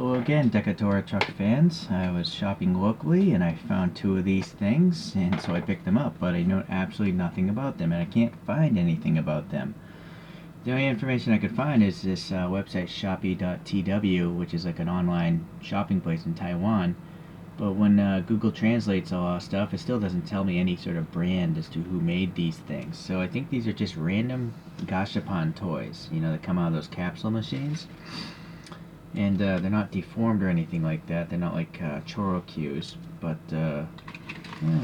Hello again, Dekotora truck fans. I was shopping locally and I found two of these things, and so I picked them up, but I know absolutely nothing about them and I can't find anything about them. The only information I could find is this website Shopee.tw, which is like an online shopping place in Taiwan. But when Google translates all our stuff, it still doesn't tell me any sort of brand as to who made these things. So I think these are just random Gashapon toys, you know, that come out of those capsule machines. And they're not deformed or anything like that. They're not like choro cues. But yeah,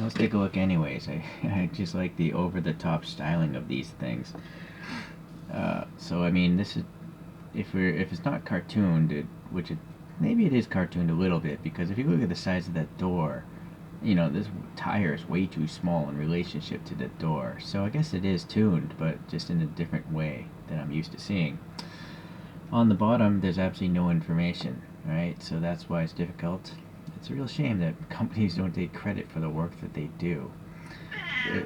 let's take a look anyways. I just like the over-the-top styling of these things. So I mean, this is if it's not cartooned, which maybe it is cartooned a little bit, because if you look at the size of that door, you know, this tire is way too small in relationship to the door. So I guess it is tuned, but just in a different way than I'm used to seeing. On the bottom, there's absolutely no information, right? So that's why it's difficult. It's a real shame that companies don't take credit for the work that they do.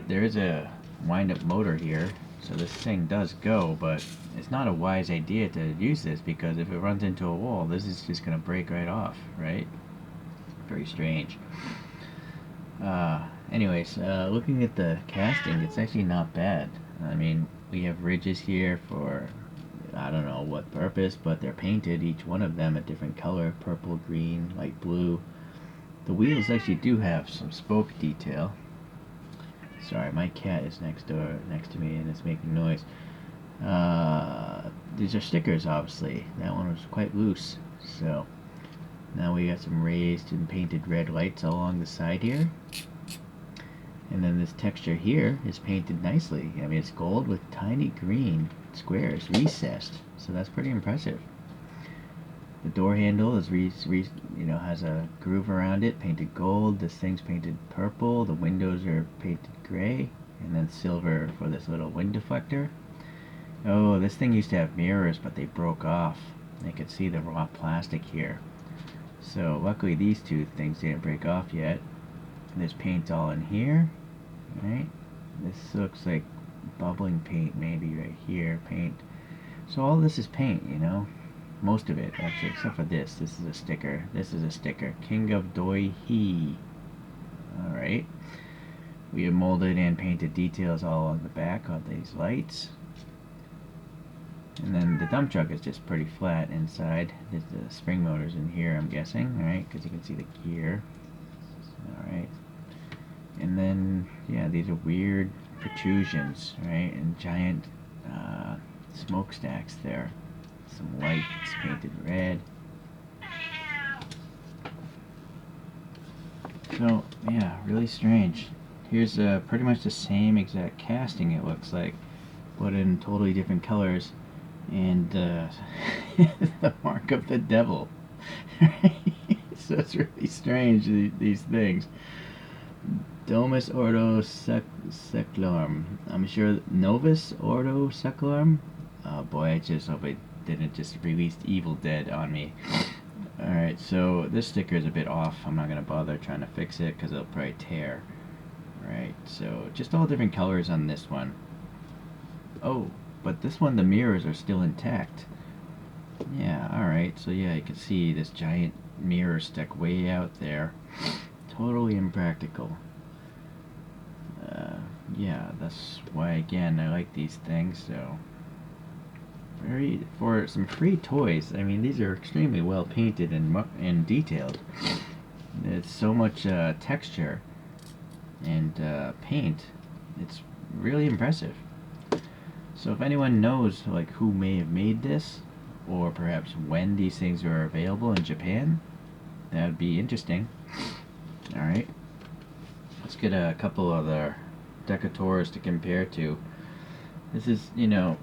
There is a wind-up motor here, so this thing does go, but it's not a wise idea to use this, because if it runs into a wall, this is just going to break right off, right? Very strange. Anyways, looking at the casting, it's actually not bad. I mean, we have ridges here for I don't know what purpose, but they're painted, each one of them a different color, purple, green, light blue. The wheels actually do have some spoke detail. Sorry, my cat is next to me and it's making noise. These are stickers, obviously. That one was quite loose. So now we got some raised and painted red lights along the side here. And then this texture here is painted nicely. I mean, it's gold with tiny green squares recessed, so that's pretty impressive. The door handle is has a groove around it, painted gold. This thing's painted purple. The windows are painted gray, and then silver for this little wind deflector. Oh, this thing used to have mirrors, but they broke off. I could see the raw plastic here. So luckily these two things didn't break off yet. There's paint all in here, right? This looks like bubbling paint, maybe right here, paint. So all this is paint, you know, most of it actually, except for this. This is a sticker. This is a sticker. King of Doi He. All right. We have molded and painted details all on the back of these lights. And then the dump truck is just pretty flat inside. There's the spring motors in here, I'm guessing, right? Because you can see the gear. All right. And then, yeah, these are weird protrusions, right? And giant smokestacks there. Some lights painted red. So, yeah, really strange. Here's pretty much the same exact casting, it looks like, but in totally different colors. And the mark of the devil. So it's really strange, these things. Domus Ordo Secularum. I'm sure Novus Ordo Secularum. Oh boy, I just hope it didn't just release Evil Dead on me. Alright, so this sticker is a bit off. I'm not going to bother trying to fix it because it'll probably tear. Right, so just all different colors on this one. Oh, but this one the mirrors are still intact. Yeah, alright, so yeah, you can see this giant mirror stuck way out there. Totally impractical. Yeah, that's why, again, I like these things. So for some free toys, I mean, these are extremely well painted and detailed. There's so much texture and paint. It's really impressive. So if anyone knows like who may have made this, or perhaps when these things are available in Japan, that would be interesting. Alright, let's get a couple other Dekotoras to compare to. This is, you know,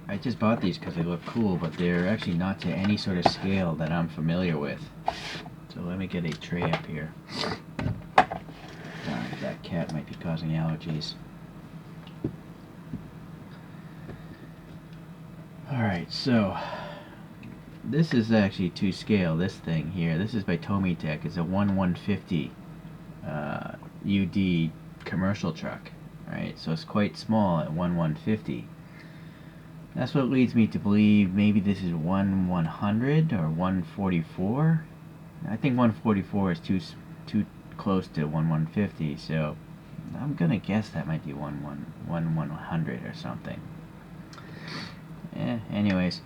I just bought these because they look cool, but they're actually not to any sort of scale that I'm familiar with. So let me get a tray up here. Sorry, that cat might be causing allergies. Alright, so this is actually to scale, this thing here. This is by Toonedx2. It's a 1/150 UD commercial truck. Right, so it's quite small at 1/150. That's what leads me to believe maybe this is 1/100 or 144. I think 144 is too close to 1/150, so I'm gonna guess that might be 1/100 or something. Anyways,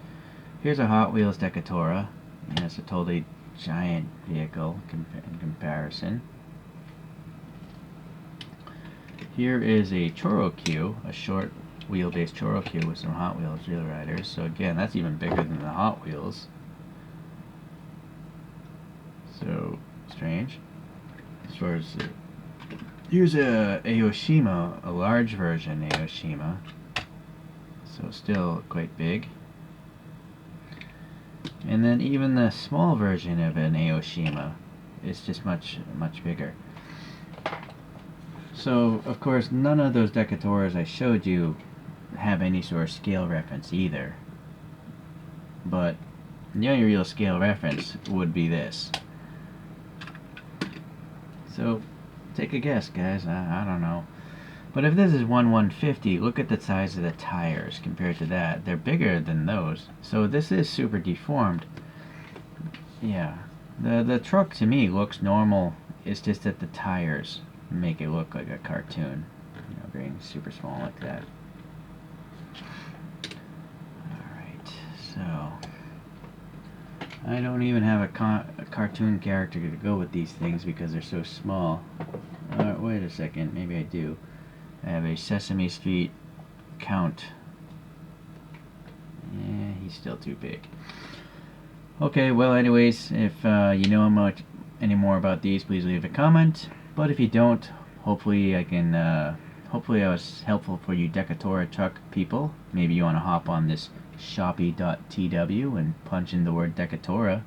here's a Hot Wheels Dekotora. It's a totally giant vehicle in comparison. Here is a Choro-Q, a short wheelbase Choro-Q with some Hot Wheels Real Riders. So again, that's even bigger than the Hot Wheels. So strange. As far as here's a Aoshima, a large version Aoshima. So still quite big. And then even the small version of an Aoshima is just much bigger. So of course none of those Dekotoras I showed you have any sort of scale reference either. But the only real scale reference would be this. So take a guess, guys. I don't know. But if this is 1/150, look at the size of the tires compared to that. They're bigger than those. So this is super deformed. Yeah. The truck to me looks normal. It's just that the tires make it look like a cartoon. Being super small like that. Alright, so I don't even have a cartoon character to go with these things because they're so small. Wait a second, maybe I do. I have a Sesame Street Count. Yeah, he's still too big. Okay, well anyways, if you know much any more about these, please leave a comment. But if you don't, hopefully I can, hopefully I was helpful for you Dekotora truck people. Maybe you want to hop on this shopee.tw and punch in the word Dekotora,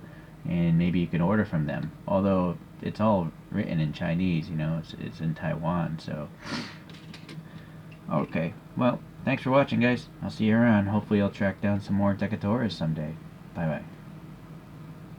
and maybe you can order from them. Although it's all written in Chinese, it's in Taiwan, so... Okay, well, thanks for watching, guys. I'll see you around. Hopefully I'll track down some more Dekotoras someday. Bye-bye.